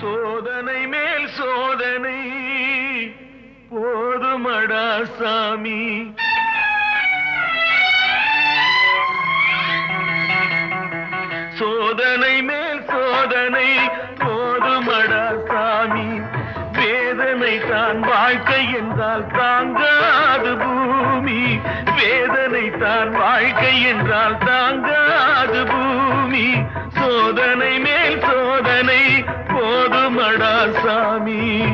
சோதனை மேல் சோதனை போதுமடா சாமி. சோதனை மேல் சோதனை போதுமடா சாமி. வேதனை தான் வாழ்க்கை என்றால் தாங்காது பூமி. வேதனை தான் வாழ்க்கை என்றால் தாங்காது பூமி. சோதனை மேல் சோதனை போதுமடா சாமி.